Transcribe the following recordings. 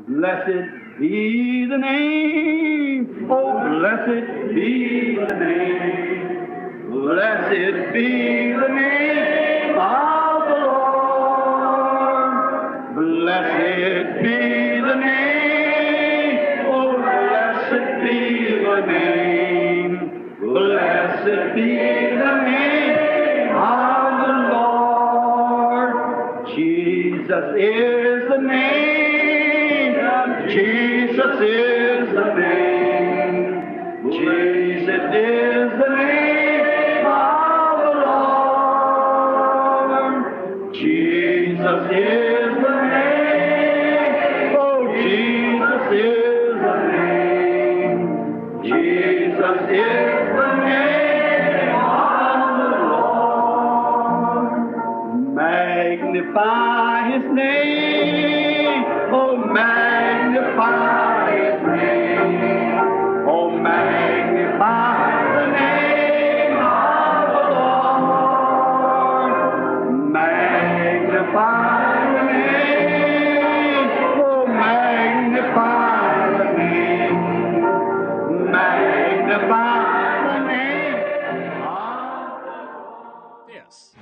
Blessed be the name, oh blessed be the name, blessed be the name of the Lord. Blessed be the name, oh blessed be the name, blessed be the name of the Lord. Jesus is the name. Jesus is the name. Jesus is the name of the Lord. Jesus is the name. Oh, Jesus is the name. Jesus is the name of the Lord. Magnify His name. Oh, magnify His name. Oh, magnify the name of the Lord. Magnify the name. Oh, magnify the name. Magnify the name of the Lord. Yes.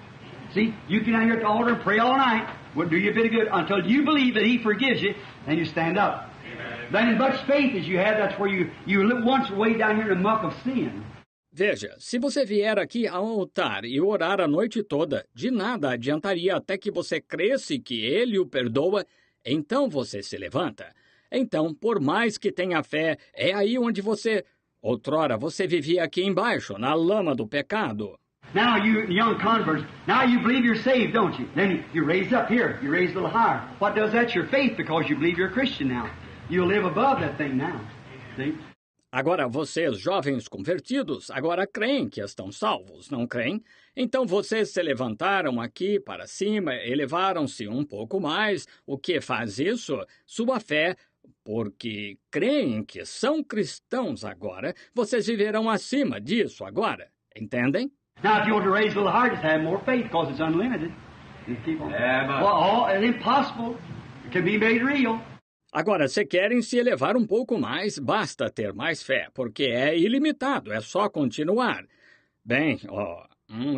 See, you can out here at the altar and pray all night. Wouldn't do you a bit of good until you believe that He forgives you, and you stand up. Amen. Then as much faith as you have, that's where you live once way down here in the muck of sin. Veja, se você vier aqui ao altar e orar a noite toda, de nada adiantaria até que você cresce que Ele o perdoa, então você se levanta. Então, por mais que tenha fé, é aí onde você... Outrora você vivia aqui embaixo, na lama do pecado. Now you young converts, now you believe you're saved, don't you? Then you raise up here, you raise a little higher. What does that? Your faith, because you believe you're a Christian now. You live above that thing now. See? Agora vocês, jovens convertidos, agora creem que estão salvos, não creem? Então vocês se levantaram aqui para cima, elevaram-se um pouco mais. O que faz isso? Sua fé, porque creem que são cristãos agora, vocês viverão acima disso agora. Entendem? Now, if you want to raise a little higher, just have more faith, because it's unlimited. You keep on. Well, it's impossible. It can be made real. Agora, se querem se elevar um pouco mais, basta ter mais fé, porque é ilimitado, é só continuar. Bem,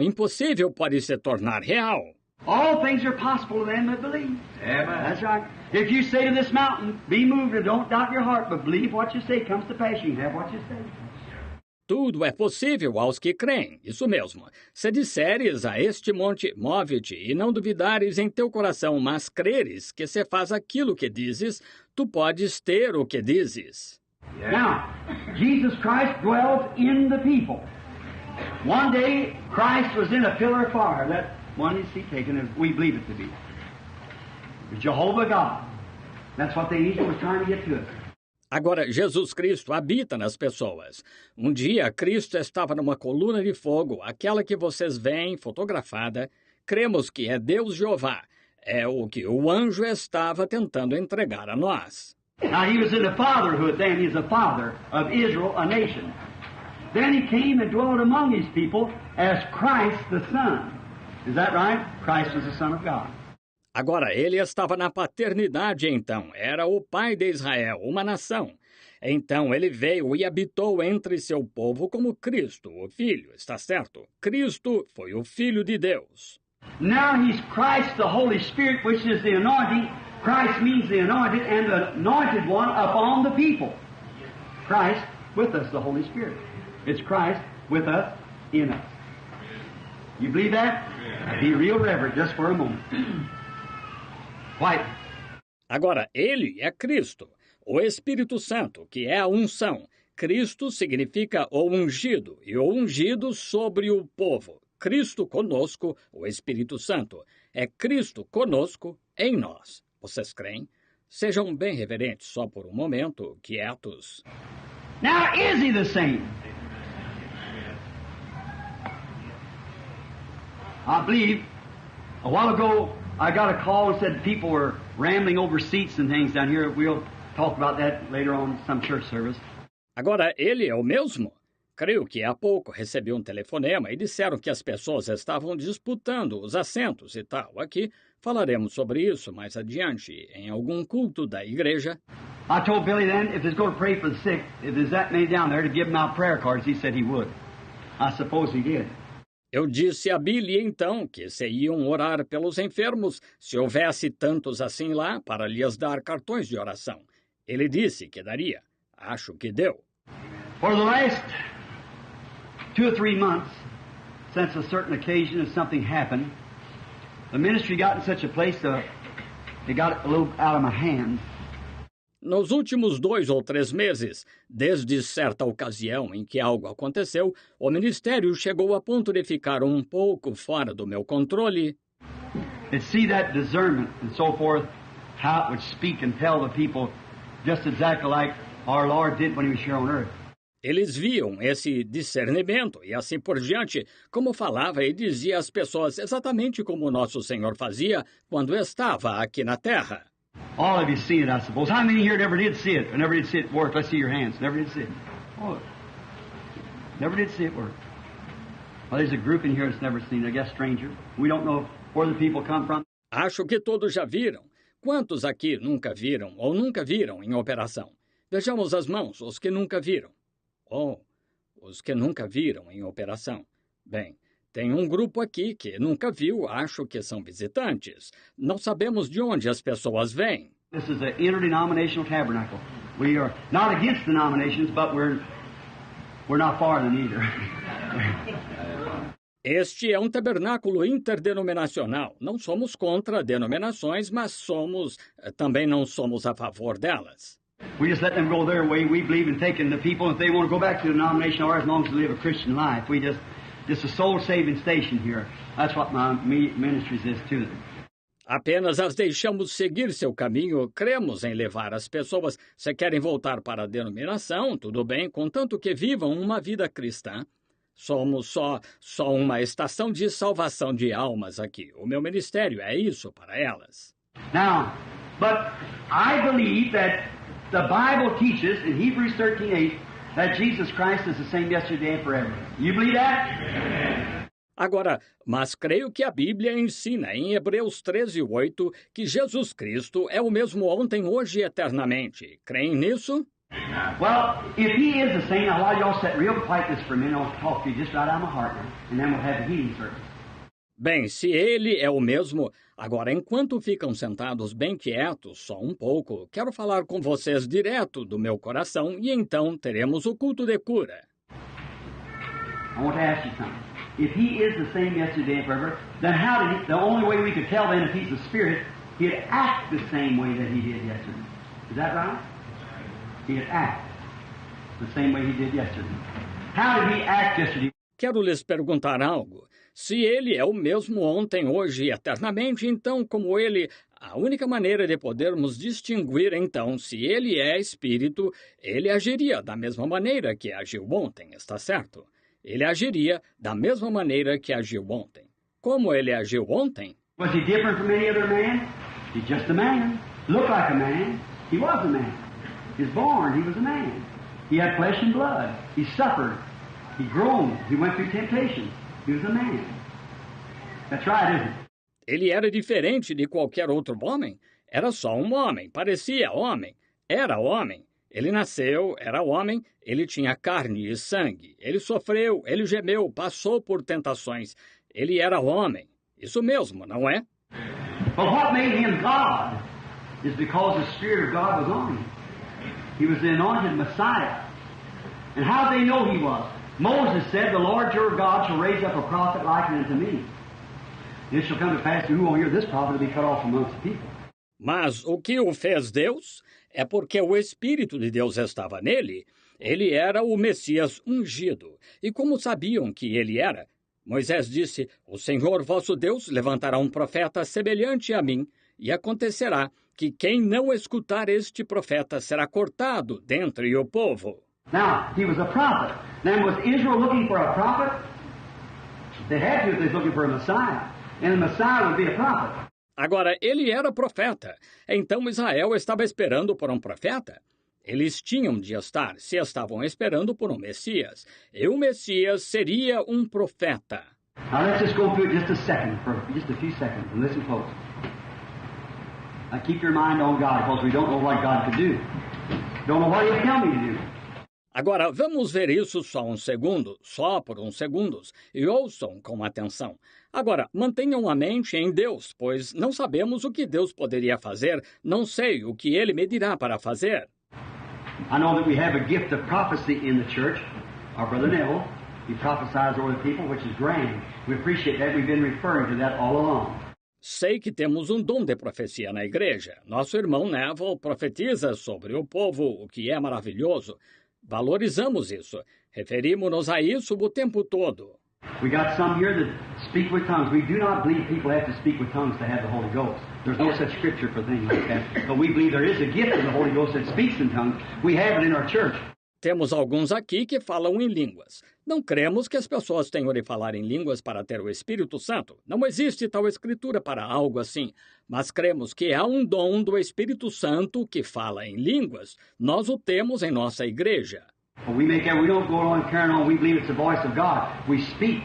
impossível pode se tornar real. All things are possible to them that believe. Amen. That's right. If you say to this mountain, be moved, and don't doubt your heart, but believe what you say comes to pass, you can have what you say. Tudo é possível aos que creem, isso mesmo. Se disseres a este monte, move-te, e não duvidares em teu coração, mas creres que se faz aquilo que dizes, tu podes ter o que dizes. Now, Jesus Christ dwells in the people. One day, Christ was in a pillar of fire. That one is taken as we believe it to be. Jehovah God. That's what the angel was trying to get to us. Agora, Jesus Cristo habita nas pessoas. Um dia, Cristo estava numa coluna de fogo, aquela que vocês veem fotografada. Cremos que é Deus Jeová. É o que o anjo estava tentando entregar a nós. Now, he was in the fatherhood then. He's the father of Israel, a nation. Then he came and dwelt among his people as Christ the Son. Is that right? Christ was the Son of God. Agora, ele estava na paternidade, então. Era o pai de Israel, uma nação. Então, ele veio e habitou entre seu povo como Cristo, o Filho, está certo? Cristo foi o Filho de Deus. Now he's Christ, the Holy Spirit, which is the anointing. Christ means the anointed and the anointed one upon the people. Christ with us, the Holy Spirit. It's Christ with us, in us. You believe that? Be real reverent just for a moment. Why? Agora, ele é Cristo, o Espírito Santo, que é a unção. Cristo significa o ungido, e o ungido sobre o povo. Cristo conosco, o Espírito Santo. É Cristo conosco em nós. Vocês creem? Sejam bem reverentes só por um momento, quietos. Now, is he the same? I believe a while ago I got a call and said people were rambling over seats and things down here. We'll talk about that later on in some church service. Agora, ele é o mesmo? Creio que há pouco recebi um telefonema e disseram que as pessoas estavam disputando os assentos e tal. Aqui falaremos sobre isso mais adiante, em algum culto da igreja. I told Billy then, if he's going to pray for the sick, if there's that many down there, to give them out prayer cards. He said he would. I suppose he did. Eu disse a Billy, então, que se iam orar pelos enfermos, se houvesse tantos assim lá, para lhes dar cartões de oração. Ele disse que daria. Acho que deu. For the last 2 or 3 months, since a certain occasion and something happened, the ministry got in such a place that it got a little out of my hands. Nos últimos 2 ou 3 meses, desde certa ocasião em que algo aconteceu, o ministério chegou a ponto de ficar um pouco fora do meu controle. And see that discernment and so forth, how it would speak and tell the people just exactly like our Lord did when he was here on earth. Eles viam esse discernimento e assim por diante, como falava e dizia às pessoas exatamente como o nosso Senhor fazia quando estava aqui na terra. All of you seen it, I suppose. How many here never did see it? Or never did see it work? Let's see your hands. Never did see it. Oh, never did see it work. Well, there's a group in here that's never seen it. I guess stranger. We don't know where the people come from. Acho que todos já viram. Quantos aqui nunca viram ou nunca viram em operação? Vejamos as mãos, os que nunca viram. Oh, os que nunca viram em operação. Bem, tem um grupo aqui que nunca viu, acho que são visitantes. Não sabemos de onde as pessoas vêm. This is an interdenominational tabernacle. We are not against denominations, but we're not for them either. Este é um tabernáculo interdenominacional. Não somos contra denominações, mas também não somos a favor delas. We just let them go their way. We believe in taking the people. If they want to go back to the denomination or as long as they live a Christian life, we just a soul-saving station here. That's what my ministry is to them. Apenas as deixamos seguir seu caminho, cremos em levar as pessoas. Se querem voltar para a denominação, tudo bem, contanto que vivam uma vida cristã. Somos só uma estação de salvação de almas aqui. O meu ministério é isso para elas. Now, but I believe that the Bible teaches in Hebrews 13:8 that Jesus Christ is the same yesterday and forever. You believe that? Agora, mas creio que a Bíblia ensina em Hebreus 13:8 que Jesus Cristo é o mesmo ontem, hoje e eternamente. Creem nisso? Well, if he is the same, now while y'all sit real quiet this for a minute, I'll talk to you just right out of my heart now, and then we'll have a healing service. Bem, se ele é o mesmo, agora enquanto ficam sentados bem quietos, só um pouco, quero falar com vocês direto do meu coração e então teremos o culto de cura. I want to ask you something. If he is the same yesterday and forever, then the only way we could tell then if he's the Spirit, he'd act the same way that he did yesterday. Is that right? He'd act the same way he did yesterday. How did he act yesterday? Quero lhes perguntar algo. Se ele é o mesmo ontem, hoje e eternamente, então, como ele, a única maneira de podermos distinguir, então, se ele é espírito, ele agiria da mesma maneira que agiu ontem, está certo? Ele agiria da mesma maneira que agiu ontem. Como ele agiu ontem? Was he different from any other man? He's just a man. Looked like a man. He was a man. He was born. He was a man. He had flesh and blood. He suffered. He groaned. He went through temptation. He was a man. That's right, isn't it? Ele era diferente de qualquer outro homem. Era só um homem. Parecia homem. Era homem. Ele nasceu, era homem, ele tinha carne e sangue. Ele sofreu, ele gemeu, passou por tentações. Ele era homem. Isso mesmo, não é? But what made him God is because the Spirit of God was on him. He was the anointed Messiah. And how did they know he was? Moses said, the Lord your God shall raise up a prophet like unto me. It shall come to pass, who will hear this prophet will be cut off from amongst the people. Mas o que o fez Deus é porque o Espírito de Deus estava nele. Ele era o Messias ungido. E como sabiam que ele era? Moisés disse, o Senhor vosso Deus levantará um profeta semelhante a mim, e acontecerá que quem não escutar este profeta será cortado dentre o povo. Now, he was a prophet. Then was Israel looking for a prophet? They had to if they were looking for a Messiah. And the Messiah would be a prophet. Agora, ele era profeta. Então Israel estava esperando por um profeta? Eles tinham de estar, se estavam esperando por um Messias. E o Messias seria um profeta. Now let's just go through it just a second, for just a few seconds, and listen close. Now keep your mind on God, because we don't know what God could do. Don't know what he'll tell me to do. Agora, vamos ver isso só por uns segundos, e ouçam com atenção. Agora, mantenham a mente em Deus, pois não sabemos o que Deus poderia fazer, não sei o que Ele me dirá para fazer. I know that we have a gift of prophecy in the church. Our brother Neville, he prophesies over the people, which is grand. We appreciate that. We've been referring to that all along. Sei que temos um dom de profecia na igreja. Nosso irmão Neville profetiza sobre o povo, o que é maravilhoso. Valorizamos isso. Referimos-nos a isso o tempo todo. We got some here that speak with tongues. We do not believe people have to speak with tongues to have the Holy Ghost. There's no such scripture for things like that. But we believe there is a gift of the Holy Ghost that speaks in tongues. We have it in our church. Temos alguns aqui que falam em línguas. Não cremos que as pessoas tenham de falar em línguas para ter o Espírito Santo. Não existe tal escritura para algo assim. Mas cremos que há um dom do Espírito Santo que fala em línguas. Nós o temos em nossa igreja. We don't go on carrying on. We believe it's the voice of God. We speak.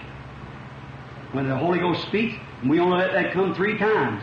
When the Holy Ghost speaks, we only let that come 3 times.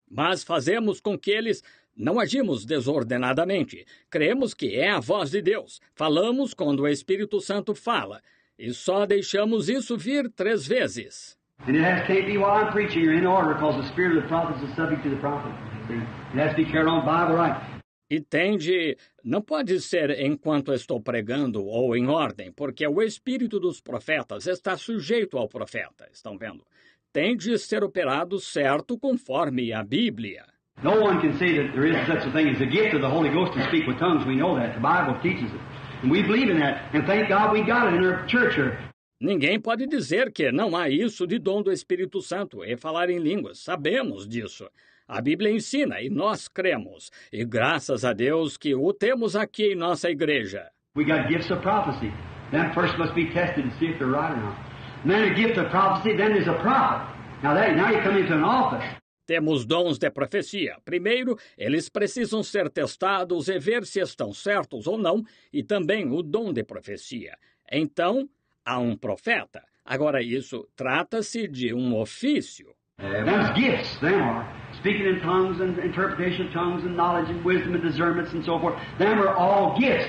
Mas fazemos com que eles não agimos desordenadamente. Cremos que é a voz de Deus. Falamos quando o Espírito Santo fala. E só deixamos isso vir 3 vezes. And it can't be while I'm preaching. You're in order because the spirit of the prophet is subject to the prophet. See? It has to be carried on Bible right. Entende? Não pode ser enquanto estou pregando ou em ordem, porque o espírito dos profetas está sujeito ao profeta. Estão vendo? Tem de ser operado certo conforme a Bíblia. No one can say that there is such a thing as a gift of the Holy Ghost to speak with tongues. We know that. The Bible teaches it. And we believe in that. And thank God we got it in our church here. Ninguém pode dizer que não há isso de dom do Espírito Santo e falar em línguas. Sabemos disso. A Bíblia ensina e nós cremos. E graças a Deus que o temos aqui em nossa igreja. We got gifts of prophecy. Them first must be tested to see if they're right or not. And then a gift of prophecy, then there's a prophet. Now you come into an office. Temos dons de profecia. Primeiro, eles precisam ser testados e ver se estão certos ou não, e também o dom de profecia. Então, há um profeta. Agora, isso trata-se de um ofício. Them's gifts, them are. Speaking in tongues and interpretation of tongues and knowledge and wisdom and discernments and so forth. Them are all gifts.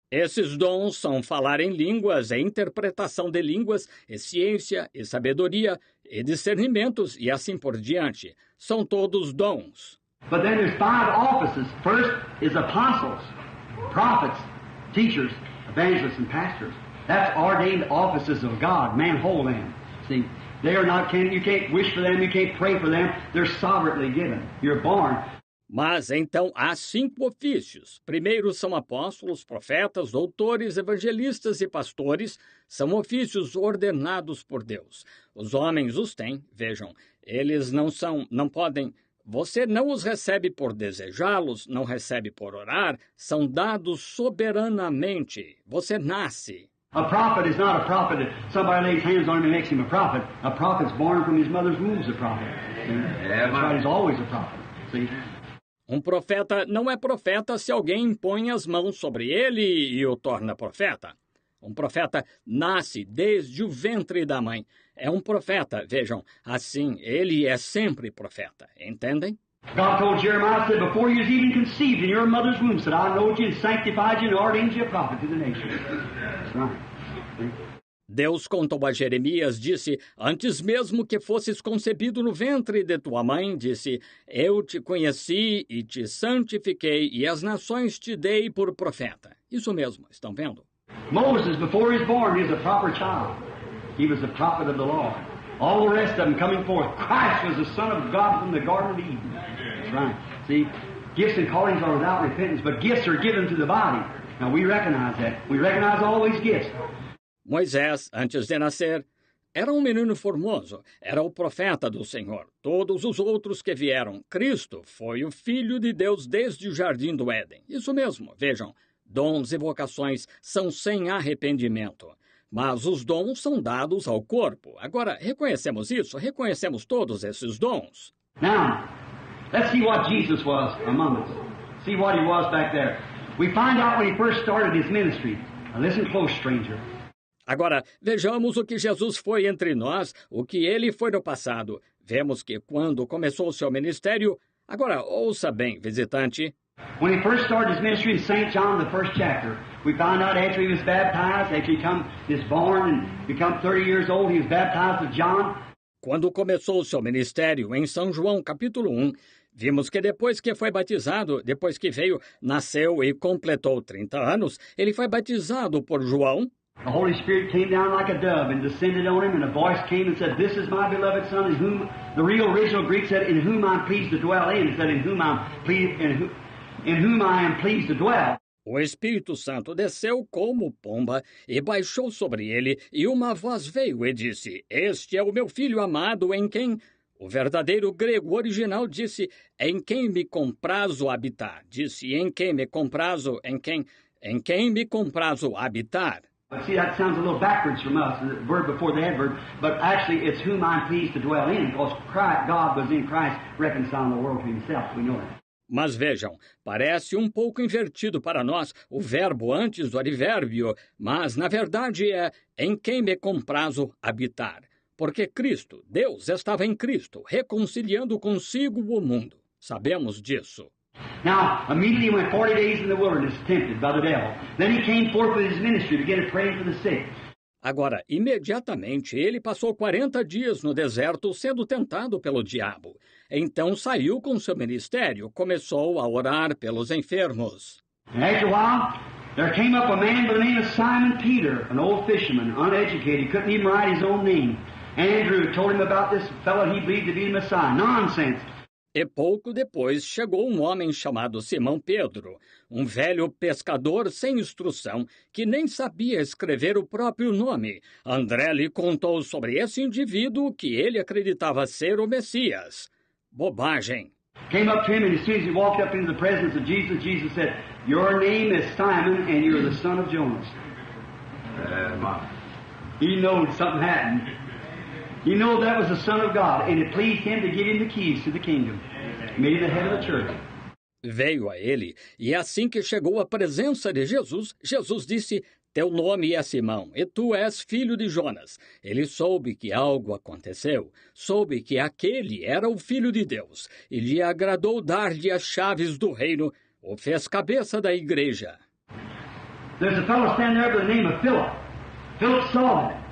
Esses dons são falar em línguas, e interpretação de línguas, e ciência, e sabedoria, e discernimentos, e assim por diante. São todos dons. But then there's 5 offices. First is apostles, prophets, teachers, evangelists, and pastors. That's ordained offices of God. Man hold them. See, they are not. You can't wish for them. You can't pray for them. They're sovereignly given. You're born. Mas então há 5 ofícios. Primeiro são apóstolos, profetas, doutores, evangelistas e pastores. São ofícios ordenados por Deus. Os homens os têm, vejam. Eles não podem. Você não os recebe por desejá-los, não recebe por orar. São dados soberanamente. Você nasce. A prophet is not a prophet that somebody lays hands on him and makes him a prophet. A prophet's born from his mother's womb a prophet. That's right, he's always a prophet. See? Um profeta não é profeta se alguém impõe as mãos sobre ele e o torna profeta. Um profeta nasce desde o ventre da mãe. É um profeta, vejam, assim, ele é sempre profeta. Entendem? God told Jeremiah, said, before you was even conceived in your mother's womb, said, I knowed you and sanctified you and ordained you a prophet to the nation. That's right. See? Deus contou a Jeremias, disse, antes mesmo que fosses concebido no ventre de tua mãe, disse, eu te conheci e te santifiquei e as nações te dei por profeta. Isso mesmo, estão vendo? Moses, before he was born, he was a proper child. He was the prophet of the Lord. All the rest of them coming forth. Christ was the Son of God from the Garden of Eden. That's right. See, gifts and callings are without repentance, but gifts are given to the body. Now we recognize that. We recognize all these gifts. Moisés, antes de nascer, era um menino formoso, era o profeta do Senhor. Todos os outros que vieram, Cristo foi o Filho de Deus desde o Jardim do Éden. Isso mesmo, vejam, dons e vocações são sem arrependimento. Mas os dons são dados ao corpo. Agora, reconhecemos isso? Reconhecemos todos esses dons? Now, let's see what Jesus was among us. See what he was back there. We find out when he first started his ministry. Now listen close, stranger. Agora, vejamos o que Jesus foi entre nós, o que ele foi no passado. Vemos que quando começou seu ministério... Agora, ouça bem, visitante. When he first started his ministry in St. John, the first chapter, we found out after he was baptized, after he was born and become 30 years old, he was baptized with John. Quando começou seu ministério em São João, capítulo 1, vimos que depois que foi batizado, depois que veio, nasceu e completou 30 anos, ele foi batizado por João. The Holy Spirit came down like a dove and descended on him, and a voice came and said, "This is my beloved Son, in whom," the real original Greek said, "in whom I'm pleased to dwell in." It said, "in whom I am pleased to dwell." O Espírito Santo desceu como pomba e baixou sobre ele, e uma voz veio e disse, "Este é o meu filho amado, em quem..." O verdadeiro grego original disse, "em quem me comprazo habitar." Disse, "em quem me comprazo, em quem me comprazo habitar." But see, that sounds a little backwards from us, the word before the adverb, but actually it's whom I'm pleased to dwell in, because God was in Christ reconciling the world to himself. We know that. Mas vejam, parece um pouco invertido para nós o verbo antes do advérbio, mas na verdade é em quem me comprazo habitar. Porque Cristo, Deus, estava em Cristo, reconciliando consigo o mundo. Sabemos disso. Now, immediately he went 40 days in the wilderness, tempted by the devil. Then he came forth with his ministry, began to pray for the sick. Agora, imediatamente, ele passou 40 dias no deserto sendo tentado pelo diabo. Então saiu com seu ministério, começou a orar pelos enfermos. And after a while, there came up a man by the name of Simon Peter, an old fisherman, uneducated, couldn't even write his own name. Andrew told him about this fellow he believed to be the Messiah. Nonsense. E pouco depois chegou um homem chamado Simão Pedro, um velho pescador sem instrução, que nem sabia escrever o próprio nome. André lhe contou sobre esse indivíduo que ele acreditava ser o Messias. Bobagem. Came up to him, and as soon as he walked up into the presence of Jesus, Jesus said, "Your name is Simon, and you're the son of Jonas." He knowed something happened. He knew that was the Son of God, and it pleased him to give him the keys to the kingdom. He made him the head of the church. Veio a ele, e assim que chegou à presença de Jesus, Jesus disse, "Teu nome é Simão, e tu és filho de Jonas." Ele soube que algo aconteceu, soube que aquele era o Filho de Deus, e lhe agradou dar-lhe as chaves do reino, o fez cabeça da igreja. There's a fellow standing there by the name of Philip. Philip saw it.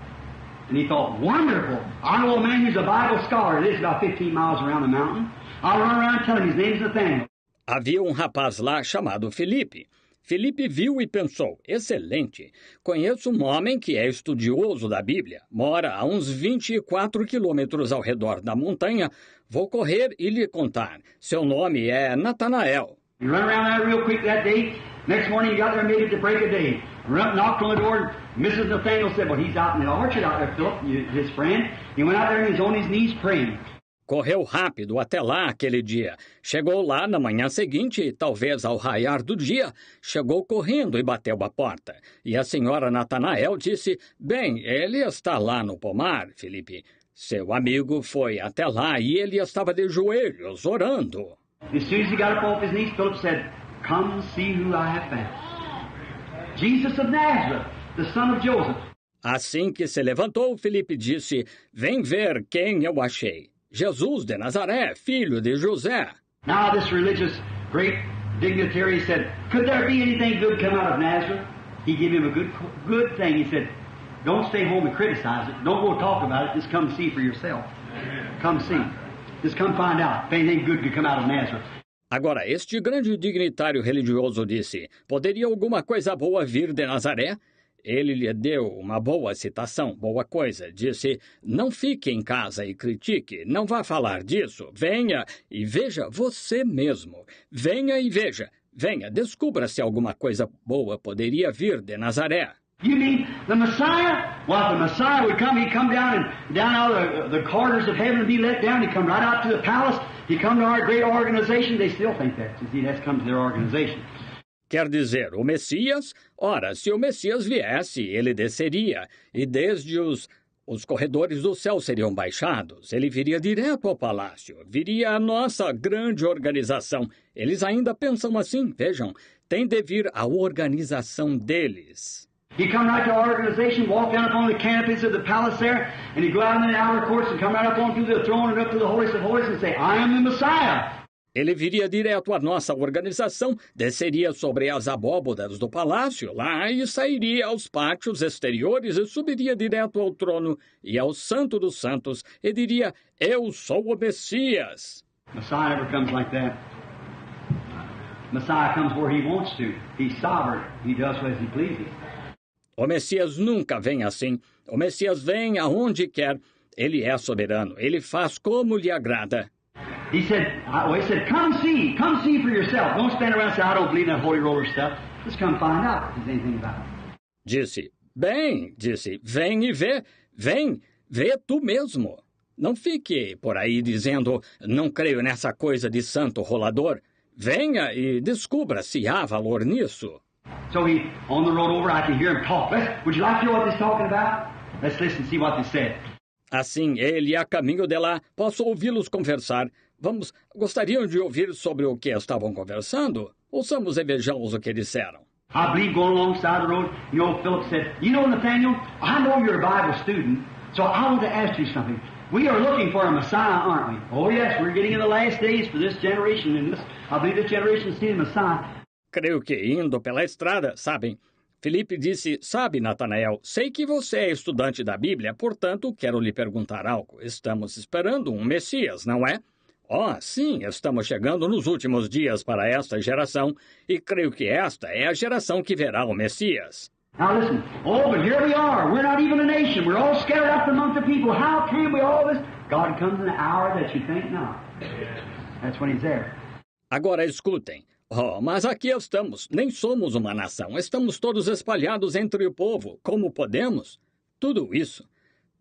And he thought, wonderful. I know a man who's a Bible scholar. It is about 15 miles around the mountain. I'll run around and tell him his name's Nathaniel. Havia um rapaz lá chamado Filipe. Filipe viu e pensou, excelente. Conheço um homem que é estudioso da Bíblia. Mora a uns 24 quilômetros ao redor da montanha. Vou correr e lhe contar. Seu nome é Natanael. He ran around there real quick that day. Next morning he got there and made it to break of day. Knocked on the door. Mrs. Nathaniel said, "Well, he's out in the orchard out there, Philip, his friend." He went out there and he was on his knees praying. Correu rápido até lá aquele dia. Chegou lá na manhã seguinte, talvez ao raiar do dia, chegou correndo e bateu a porta. E a senhora Natanael disse, "Bem, ele está lá no pomar, Felipe." Seu amigo foi até lá e ele estava de joelhos, orando. As soon as he got up off his knees, Philip said, "Come see who I have found. Jesus of Nazareth, the son of Joseph." Assim que se levantou, Filipe disse, "Vem ver quem eu achei. Jesus de Nazaré, filho de José." Now this religious great dignitary said, "Could there be anything good come out of Nazareth?" He gave him a good thing. He said, "Don't stay home and criticize it. Don't go talk about it. Just come see for yourself. Come see. Just come find out if anything good could come out of Nazareth." Agora, este grande dignitário religioso disse, "Poderia alguma coisa boa vir de Nazaré?" Ele lhe deu uma boa citação, boa coisa. Disse, "Não fique em casa e critique, não vá falar disso. Venha e veja você mesmo. Venha e veja. Venha, descubra se alguma coisa boa poderia vir de Nazaré." You mean the Messiah? Well, if the Messiah would come, he'd come down out of the corridors of heaven and be let down. He'd come right out to the palace. He'd come to our great organization. They still think that. You see, that's come to their organization. Quer dizer, o Messias? Ora, se o Messias viesse, ele desceria, e desde os corredores do céu seriam baixados. Ele viria direto ao palácio, viria a nossa grande organização. Eles ainda pensam assim, vejam, tem de vir a organização deles. He'd come right to our organization, walk down upon the canopies of the palace there, and he'd go out in the outer courts and come right up on through the throne and up to the holiest of holies and say, "I am the Messiah." Ele viria direto à nossa organização, desceria sobre as abóbodas do palácio lá e sairia aos pátios exteriores e subiria direto ao trono e ao Santo dos Santos e diria: Eu sou o Messias. Messiah never comes like that. Messiah comes where he wants to. He's sovereign. He does as he pleases. O Messias nunca vem assim. O Messias vem aonde quer. Ele é soberano. Ele faz como lhe agrada. He said, come see for yourself. Don't stand around and say, I don't believe in that holy roller stuff. Just come find out if there's anything about it. Disse, vem e vê tu mesmo. Não fique por aí dizendo, não creio nessa coisa de santo rolador. Venha e descubra se há valor nisso. So he, on the road over, I can hear him talk. Would you like to hear what he's talking about? Let's listen and see what they said. Assim, ele a caminho de lá, posso ouvi-los conversar. Gostariam de ouvir sobre o que estavam conversando? Ouçamos e vejamos o que disseram. I believe going alongside the road, Philip said, Nathaniel, I know you're a Bible student, so I want to ask you something. We are looking for a Messiah, aren't we? Oh yes, we're getting in the last days for this generation, and I believe this generation is seeing a Messiah. Creio que indo pela estrada, sabem? Filipe disse, sabe, Natanael, sei que você é estudante da Bíblia, portanto, quero lhe perguntar algo. Estamos esperando um Messias, não é? Sim, estamos chegando nos últimos dias para esta geração, e creio que esta é a geração que verá o Messias. Now listen, but here we are. We're not even a nation. We're all scattered up among the people. How can we all this? God comes in the hour that you think not. That's when he's there. Agora escutem. Mas aqui estamos. Nem somos uma nação. Estamos todos espalhados entre o povo. Como podemos? Tudo isso.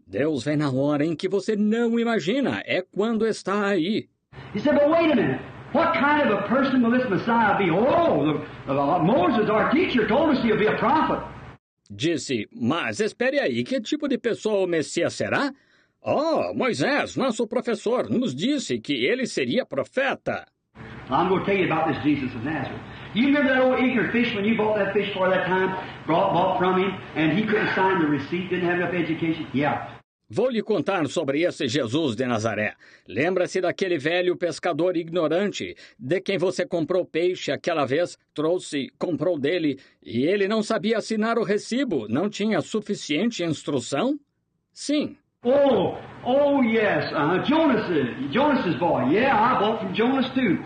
Deus vem na hora em que você não imagina. É quando está aí. He said, but wait a minute. What kind of a person will this Messiah be? Moses, our teacher, told us he'll be a prophet. Disse, mas espere aí, que tipo de pessoa o Messias será? Moisés, nosso professor, nos disse que ele seria profeta. I'm going to tell you about this Jesus of Nazareth. You remember that old ignorant fisherman you bought that fish for that time, bought from him, and he couldn't sign the receipt, didn't have enough education? Yeah. Vou lhe contar sobre esse Jesus de Nazaré. Lembra-se daquele velho pescador ignorante, de quem você comprou peixe aquela vez, comprou dele, e ele não sabia assinar o recibo, não tinha suficiente instrução? Sim. Yes, Jonas's boy. Yeah, I bought from Jonas too.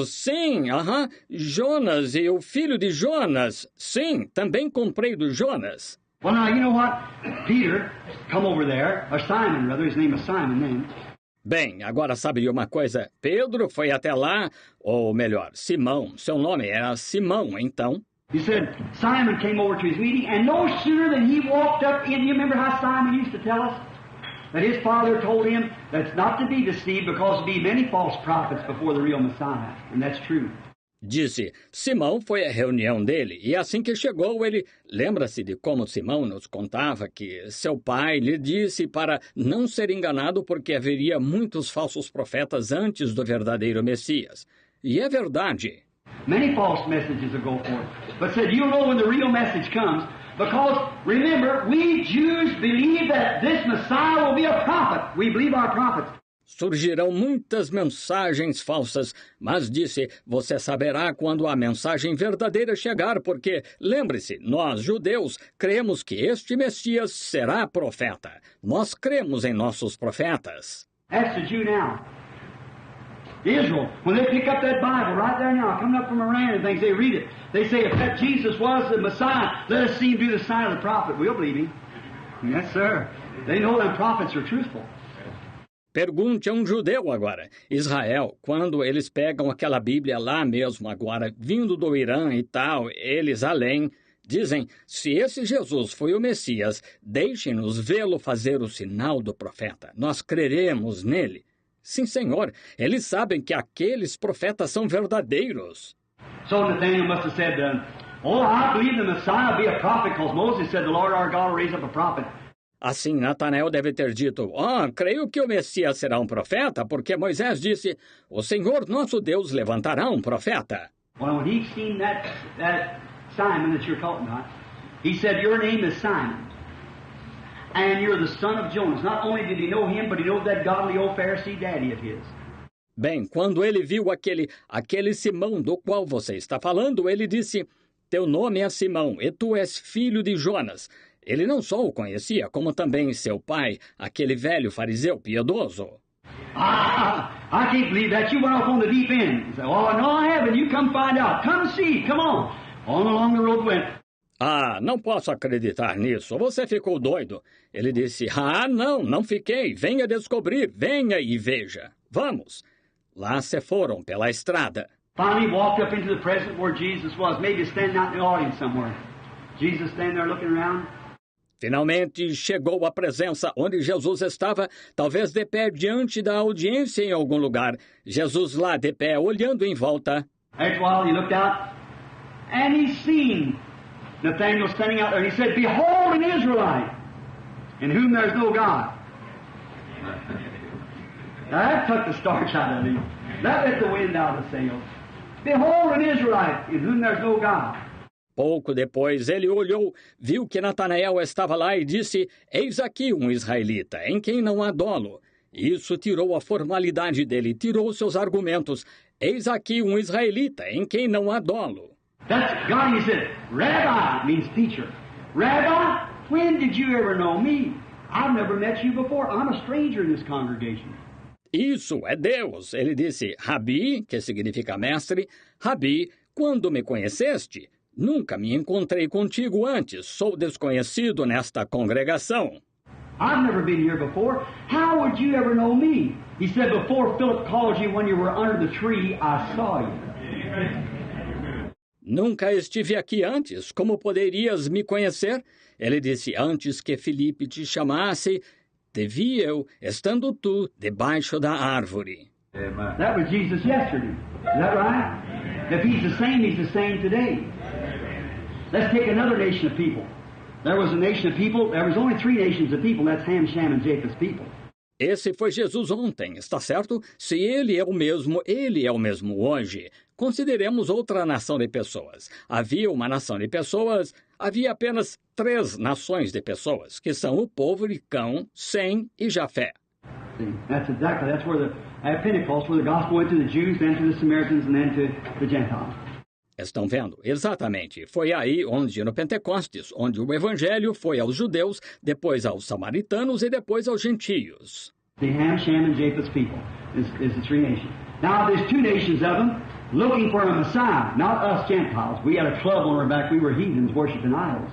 Sim, Jonas e o filho de Jonas. Sim, também comprei do Jonas. Well, now, you know what? Peter, come over there, or Simon, rather, his name is Simon then. Bem, agora sabe de uma coisa? Pedro foi até lá, ou melhor, Simão. Seu nome era Simão, então. He said, Simon came over to his meeting, and no sooner than he walked up in, you remember how Simon used to tell us? That his father told him that's not to be deceived because there be many false prophets before the real Messiah. And that's true. Disse, Simão foi à reunião dele, e assim que chegou ele, lembra-se de como Simão nos contava que seu pai lhe disse para não ser enganado porque haveria muitos falsos profetas antes do verdadeiro Messias. E é verdade. Many false messages will go forth. But said, you'll know when the real message comes, because remember, we Jews believe that this Messiah will be a prophet. We believe our prophets. Surgirão muitas mensagens falsas, mas disse, você saberá quando a mensagem verdadeira chegar, porque, lembre-se, nós, judeus, cremos que este Messias será profeta. Nós cremos em nossos profetas. That's the Jew now. Israel, when they pick up that Bible right there now, coming up from Iran and things, they read it. They say, if that Jesus was the Messiah, let us see him do the sign of the prophet. We'll believe him. Yes, sir. They know them prophets are truthful. Pergunte a um judeu agora. Israel, quando eles pegam aquela Bíblia lá mesmo agora, vindo do Irã e tal, eles além, dizem, se esse Jesus foi o Messias, deixem-nos vê-lo fazer o sinal do profeta. Nós creremos nele. Sim, Senhor, eles sabem que aqueles profetas são verdadeiros. So Nathaniel must have said, I believe the Messiah will be a prophet, because Moses said the Lord our God will raise up a prophet. Assim, Natanael deve ter dito, creio que o Messias será um profeta, porque Moisés disse, o Senhor nosso Deus levantará um profeta. Well, when he seen that Simon that you're talking about, he said, your name is Simon, and you're the son of Jonas. Not only did he know him, but he knows that godly old Pharisee daddy of his. Bem, quando ele viu aquele Simão do qual você está falando, ele disse, teu nome é Simão, e tu és filho de Jonas. Ele não só o conhecia, como também seu pai, aquele velho fariseu piedoso. I can't believe that. You went off on the deep end. He said, oh, no, I haven't. You come find out. Come see. Come on. On along the road went. Não posso acreditar nisso. Você ficou doido. Ele disse, não fiquei. Venha descobrir, venha e veja. Vamos. Lá se foram pela estrada. Finally walked up into the presence where Jesus was, maybe standing out in the audience somewhere. Jesus standing there looking around. Finalmente chegou à presença onde Jesus estava, talvez de pé diante da audiência em algum lugar. Jesus lá de pé, olhando em volta. After a while he looked out, and he seen Nathanael standing out there. He said, behold an Israelite, in whom there is no God. That took the starch out of him. That let the wind out of the sails. Behold an Israelite, in whom there is no God. Pouco depois ele olhou, viu que Natanael estava lá e disse, eis aqui um israelita, em quem não há dolo. Isso tirou a formalidade dele, tirou seus argumentos. Eis aqui um israelita, em quem não há dolo. That's God. He said, Rabbi means teacher. Rabbi, when did you ever know me? I've never met you before. I'm a stranger in this congregation. Isso é Deus. Ele disse, Rabi, que significa mestre, Rabi, quando me conheceste? Nunca me encontrei contigo antes. Sou desconhecido nesta congregação. I've never been here before. How would you ever know me? He said, before Philip called you when you were under the tree, I saw you. Nunca estive aqui antes. Como poderias me conhecer? Ele disse, antes que Filipe te chamasse, te vi eu, estando tu debaixo da árvore. That was Jesus yesterday. Is that right? If he's the same today. Let's take another nation of people. There was a nation of people, there was only 3 nations of people, that's Ham, Shem, and Japheth's people. Esse foi Jesus ontem, está certo? Se ele é o mesmo hoje. Consideremos outra nação de pessoas. Havia uma nação de pessoas, havia apenas 3 nações de pessoas, que são o povo de Cão, Sem e Jafé. See, that's where at Pentecost, where the gospel went to the Jews, then to the Samaritans, and then to the Gentiles. Estão vendo? Exatamente. Foi aí onde, no Pentecostes, onde o evangelho foi aos judeus, depois aos samaritanos e depois aos gentios. The Ham, Shem, and Japheth's people is the 3 nations. Now there's 2 nations of them looking for a Messiah, not us Gentiles. We had a club on our back. We were heathens worshiping idols.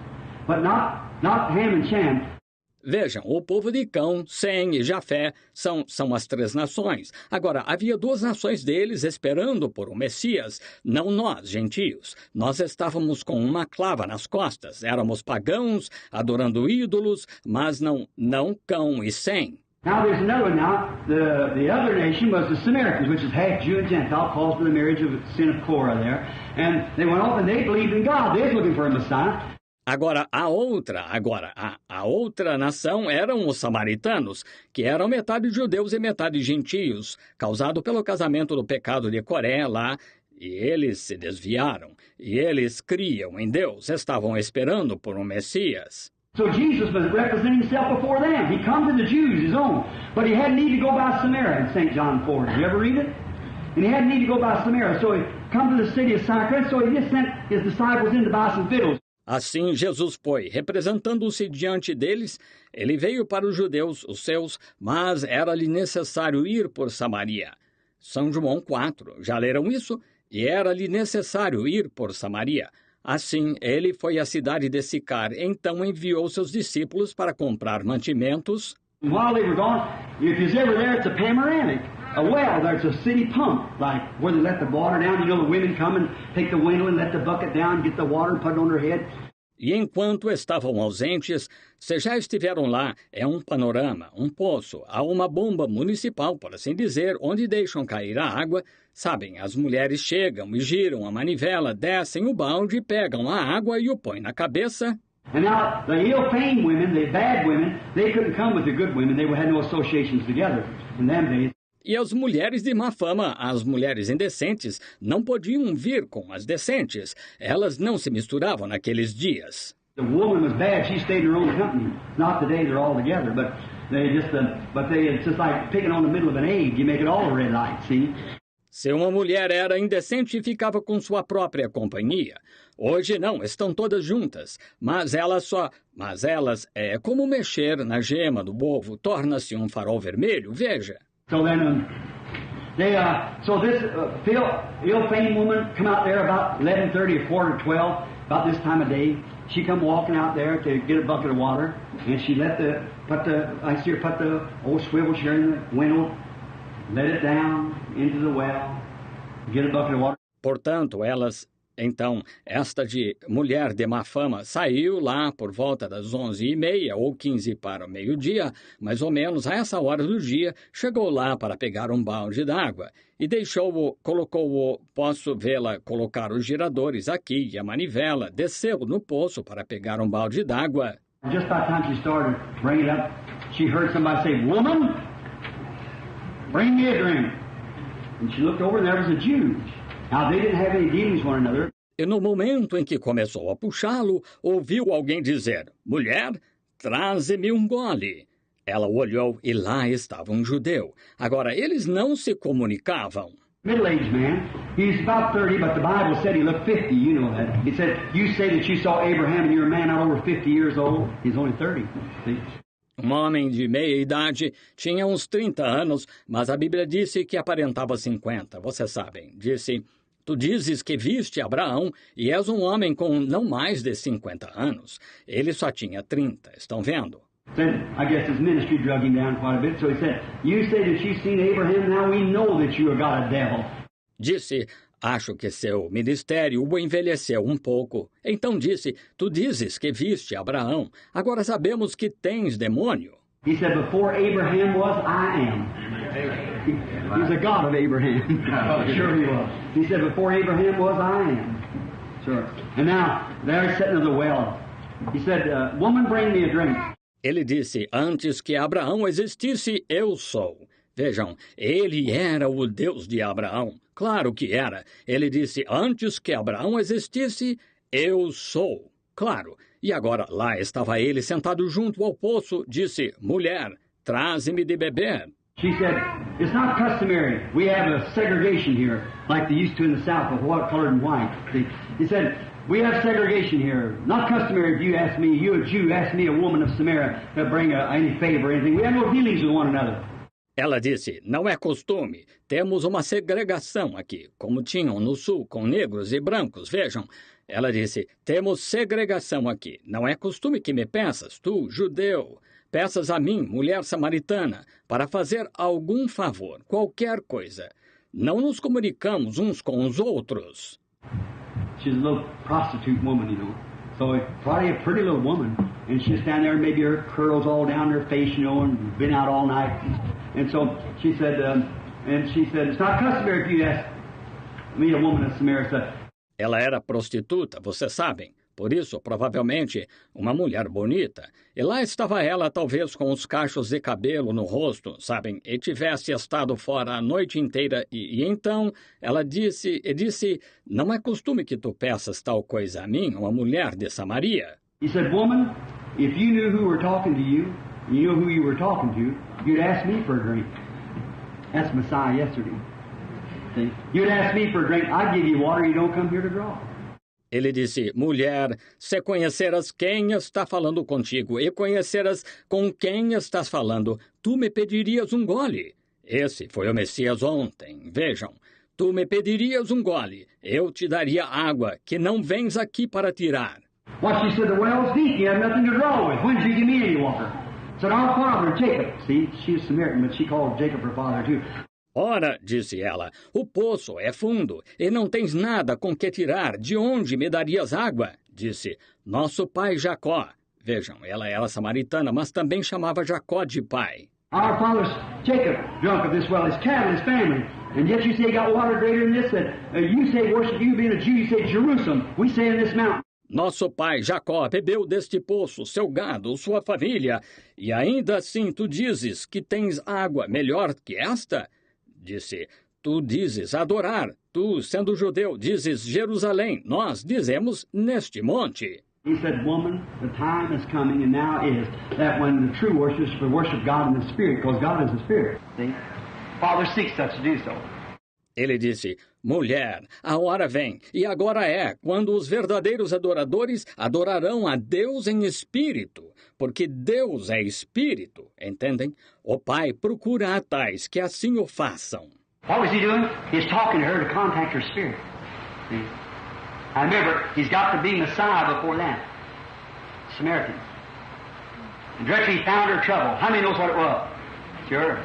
But not Ham and Shem. Vejam, o povo de Cão, Sem e Jafé são as 3 nações. Agora, havia 2 nações deles esperando por um Messias, não nós, gentios. Nós estávamos com uma clava nas costas, éramos pagãos, adorando ídolos, mas não Cão e Sem. Now there's another one now. The other nation was the Samaritans, which is half Jew and Gentile, caused by the marriage of the sin of Korah there. And they went off and they believed in God. They was looking for a Messiah. Agora, a outra nação eram os samaritanos, que eram metade judeus e metade gentios, causado pelo casamento do pecado de Coré lá, e eles se desviaram, e eles criam em Deus, estavam esperando por um Messias. So Jesus was representing himself before them. He come to the Jews, his own, but he had need to go by Samaria in St. John 4. Did you ever read it? And he had need to go by Samaria, so he come to the city of Sychar, so he just sent his disciples in to buy some victuals. Assim Jesus foi, representando-se diante deles, ele veio para os judeus, os seus, mas era-lhe necessário ir por Samaria. São João 4, já leram isso? E era-lhe necessário ir por Samaria. Assim, ele foi à cidade de Sicar, então enviou seus discípulos para comprar mantimentos. While they were gone, if you're ever there, it's a panoramic. A well, there's a city pump, like where they let the water down. You know, the women come and take the windle and let the bucket down, get the water and put it on their head. E enquanto estavam ausentes, se já estiveram lá, é um panorama, um poço, há uma bomba municipal, por assim dizer, onde deixam cair a água. Sabem, as mulheres chegam e giram a manivela, descem o balde, pegam a água e o põem na cabeça. And now, the ill-famed women, the bad women, they couldn't come with the good women. They had no associations together in them days. E as mulheres de má fama, as mulheres indecentes, não podiam vir com as decentes. Elas não se misturavam naqueles dias. The woman was bad. She stayed in her own company. Not today, they're all together. But It's just like picking on the middle of an egg. You make it all red light, see? Se uma mulher era indecente, ficava com sua própria companhia. Hoje não, estão todas juntas, mas elas é como mexer na gema do ovo, torna-se um farol vermelho, veja. So then, this ill-famed woman come out there about 11:30 or 12, about this time of day. She come walking out there to get a bucket of water, and she put the old swivel chair in the window, let it down into the well, get a bucket of water. Portanto, esta de mulher de má fama saiu lá por volta das 11h30 ou 15 para o meio-dia, mais ou menos a essa hora do dia, chegou lá para pegar um balde d'água e posso vê-la colocar os giradores aqui e a manivela, desceu no poço para pegar um balde d'água. Just by the time she started bringing it up, she heard somebody say, "Woman, bring me a drink." And she looked over and there was a Jew. Now, they didn't have any dealings with one another. E no momento em que começou a puxá-lo, ouviu alguém dizer, "Mulher, traze-me um gole." Ela olhou e lá estava um judeu. Agora, eles não se comunicavam. Middle-aged man. He's about 30, but the Bible said he looked 50. You know that. It said, you say that you saw Abraham and you're a man not over 50 years old. He's only 30. See? Um homem de meia idade tinha uns 30 anos, mas a Bíblia disse que aparentava 50. Vocês sabem, disse, tu dizes que viste Abraão e és um homem com não mais de 50 anos. Ele só tinha 30, estão vendo? Said, I guess his ministry drug him down quite a bit, so he said, you say that you've seen Abraham, now we know that you have got a devil. Disse, acho que seu ministério o envelheceu um pouco. Então disse, tu dizes que viste Abraão, agora sabemos que tens demônio. He said, before Abraham was, I am. He's a God of Abraham. Sure he was. He said, before Abraham was, I am. Sure. And now, they're sitting at the well. He said, woman, bring me a drink. Ele disse, antes que Abraão existisse, eu sou. Vejam, ele era o Deus de Abraão. Claro que era. Ele disse, antes que Abraão existisse, eu sou. Claro. E agora lá estava ele sentado junto ao poço. Disse, mulher, traze-me de beber. She said, it's not customary. We have a segregation here, like they used to in the South, of what colored and white. He said, we have segregation here. Not customary if you ask me, you a Jew, ask me a woman of Samaria to bring any favor or anything. We have no dealings with one another. Ela disse, não é costume. Temos uma segregação aqui, como tinham no Sul, com negros e brancos. Vejam, ela disse, temos segregação aqui. Não é costume que me peças, tu, judeu, peças a mim, mulher samaritana, para fazer algum favor, qualquer coisa. Não nos comunicamos uns com os outros. She's a little prostitute woman, you know. So probably a pretty little woman. And she's standing there, maybe her curls all down her face, you know, and been out all night. And so she said, it's not customary if you ask me, a woman of Samaria. Ela era prostituta, vocês sabem. Por isso, provavelmente, uma mulher bonita. E lá estava ela, talvez com os cachos de cabelo no rosto, sabem? E tivesse estado fora a noite inteira. E então, ela disse, não é costume que tu peças tal coisa a mim, uma mulher de Samaria. He said, woman, if you knew who were talking to you, you knew who you were talking to, you'd ask me for a drink. That's Messiah yesterday. See? You'd ask me for a drink, I'd give you water, you don't come here to draw. Ele disse, mulher, se conheceras quem está falando contigo e conheceras com quem estás falando, tu me pedirias um gole. Esse foi o Messias ontem, vejam. Tu me pedirias um gole, eu te daria água, que não vens aqui para tirar. What she said, the well's deep, you have nothing to draw with. When did you give me any water? Said, our father, Jacob. See, she's Samaritan, but she called Jacob her father too. Ora, disse ela, o poço é fundo e não tens nada com que tirar. De onde me darias água? Disse, nosso pai Jacó. Vejam, ela era samaritana, mas também chamava Jacó de pai. Our father's Jacob, drunk of this well, his cattle, his family. And yet you say you got water greater than this. That you say worship you being a Jew, you say Jerusalem. We say in this mountain. Nosso pai Jacó bebeu deste poço, seu gado, sua família. E ainda assim tu dizes que tens água melhor que esta? Disse, tu dizes adorar, tu, sendo judeu, dizes Jerusalém, nós dizemos neste monte. He said, woman, the time is coming, and now is, that when the true worshipers will worship God in the Spirit, because God is the Spirit. See? Father seeks us to do so. Ele disse, mulher, a hora vem, e agora é, quando os verdadeiros adoradores adorarão a Deus em espírito, porque Deus é espírito, entendem? O Pai procura a tais que assim o façam. What was he doing? He's talking to her to contact her spirit. See? I remember, he's got to be Messiah before that. Samaritans. And directly he found her trouble. How many knows what it was? Sure.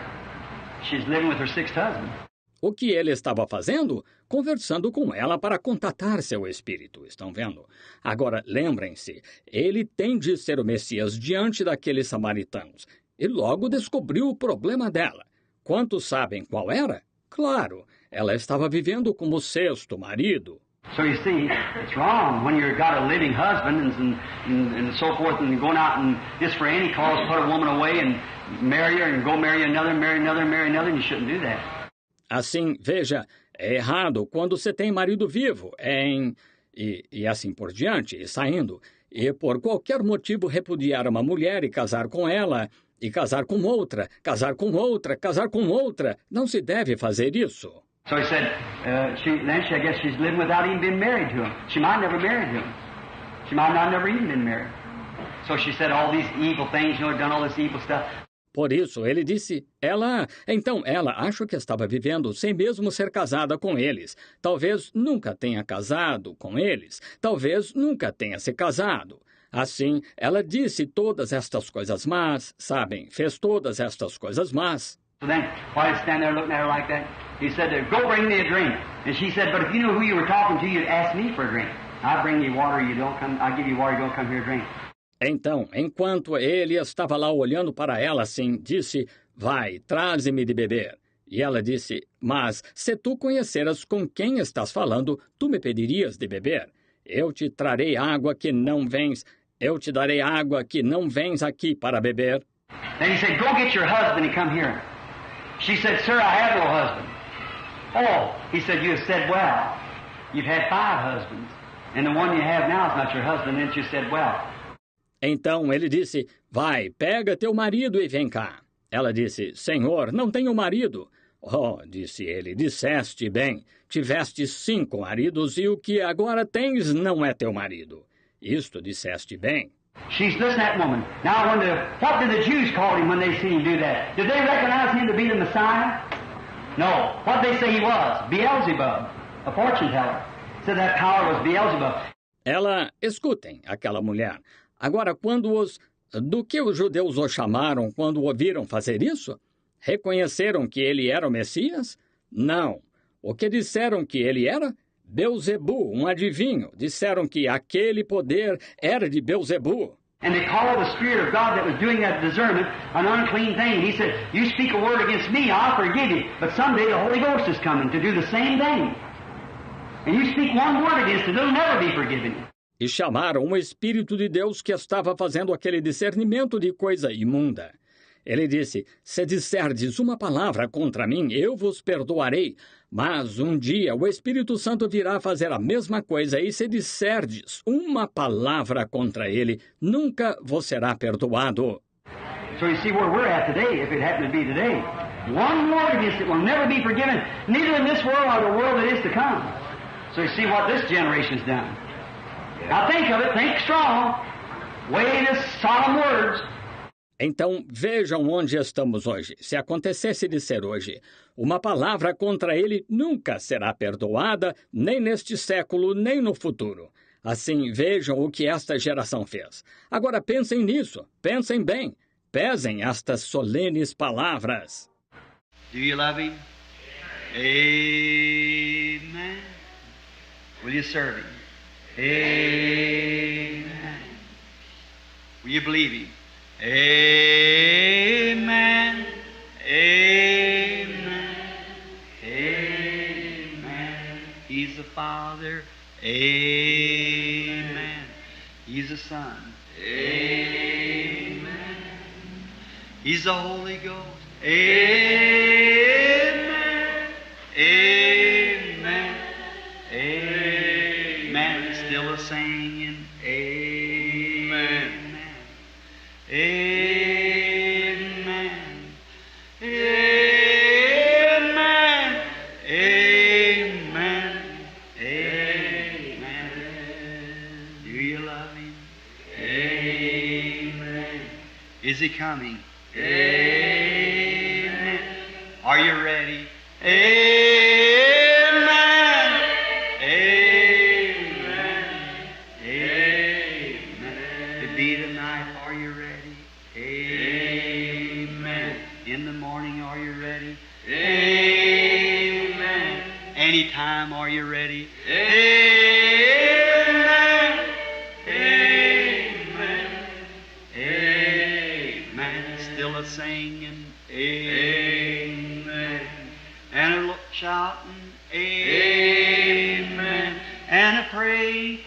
She's living with her sixth husband. O que ele estava fazendo? Conversando com ela para contatar seu espírito, estão vendo? Agora, lembrem-se, ele tem de ser o Messias diante daqueles samaritanos. E logo descobriu o problema dela. Quantos sabem qual era? Claro, ela estava vivendo como sexto marido. So you see, it's wrong when you've got a living husband and so forth, and going out and just for any cause put a woman away and marry her and go marry another, and you shouldn't do that. Assim, veja, é errado quando você tem marido vivo, e assim por diante, e saindo, e por qualquer motivo repudiar uma mulher e casar com ela, e casar com outra, casar com outra, casar com outra. Não se deve fazer isso. So he said, I guess she's living without even being married to him. She might never married to him. She might not never even been married. So she said all these evil things, done all this evil stuff. Por isso, ele disse, ela acha que estava vivendo sem mesmo ser casada com eles. Talvez nunca tenha casado com eles. Talvez nunca tenha se casado. Assim, ela disse todas estas coisas más, sabem, fez todas estas coisas más. So then, while he's standing there looking at her like that, he said, go bring me a drink. And she said, but if you knew who you were talking to, you'd ask me for a drink. I bring you water, I give you water, you don't come here to drink. Então, enquanto ele estava lá olhando para ela assim, disse, vai, traze-me de beber. E ela disse, mas se tu conheceras com quem estás falando, tu me pedirias de beber. Eu te trarei água que não vens, eu te darei água que não vens aqui para beber. Then he said, go get your husband and come here. She said, sir, I have no husband. Oh, he said, you have said well. You've had 5 husbands, and the one you have now is not your husband. And she said, well. Então ele disse, vai, pega teu marido e vem cá. Ela disse, Senhor, não tenho marido. Oh, disse ele, disseste bem, tiveste 5 maridos e o que agora tens não é teu marido. Isto disseste bem. She's listening to that woman. Now, what did the Jews call him when they seen him do that? Did they recognize him to be the Messiah? No. What did they say he was? Beelzebub, a fortune teller. Said that power was Beelzebub. Escutem, aquela mulher. Agora, do que os judeus o chamaram quando o ouviram fazer isso? Reconheceram que ele era o Messias? Não. O que disseram que ele era? Beelzebu, um adivinho. Disseram que aquele poder era de Beelzebu. And they called the Spirit of God that was doing that discernment an unclean thing. He said, you speak a word against me, I'll forgive you. But someday the Holy Ghost is coming to do the same thing. And you speak one word against it, it'll never be forgiven. E chamaram o Espírito de Deus que estava fazendo aquele discernimento de coisa imunda. Ele disse, se disserdes uma palavra contra mim, eu vos perdoarei. Mas um dia o Espírito Santo virá fazer a mesma coisa e se disserdes uma palavra contra ele, nunca vos será perdoado. So you see where we're at today, if it happened to be today. One word against it will never be forgiven, neither in this world nor the world that is to come. So you see what this generation's done. Now think of it, think strong. Weigh the solemn words. Então, vejam onde estamos hoje. Se acontecesse de ser hoje, uma palavra contra ele nunca será perdoada, nem neste século, nem no futuro. Assim, vejam o que esta geração fez. Agora pensem nisso, pensem bem, pesem estas solenes palavras. Do you love him? Amen. Will you serve him? Amen. Will you believe him? Amen. Amen. Amen. He's the Father. Amen. He's the Son. Amen. He's the Holy Ghost. Amen. Amen. Amen. Still a singing. Amen. Amen. Amen. Amen. Amen. Do you love Him? Amen. Is He coming? Amen. Are you ready? Amen. Amen. Amen. To be tonight, are you ready? Amen. In the morning, are you ready? Amen. Anytime, are you ready? Amen. Amen. Amen. Still a singing. Amen. And a shouting. Amen. And a pray.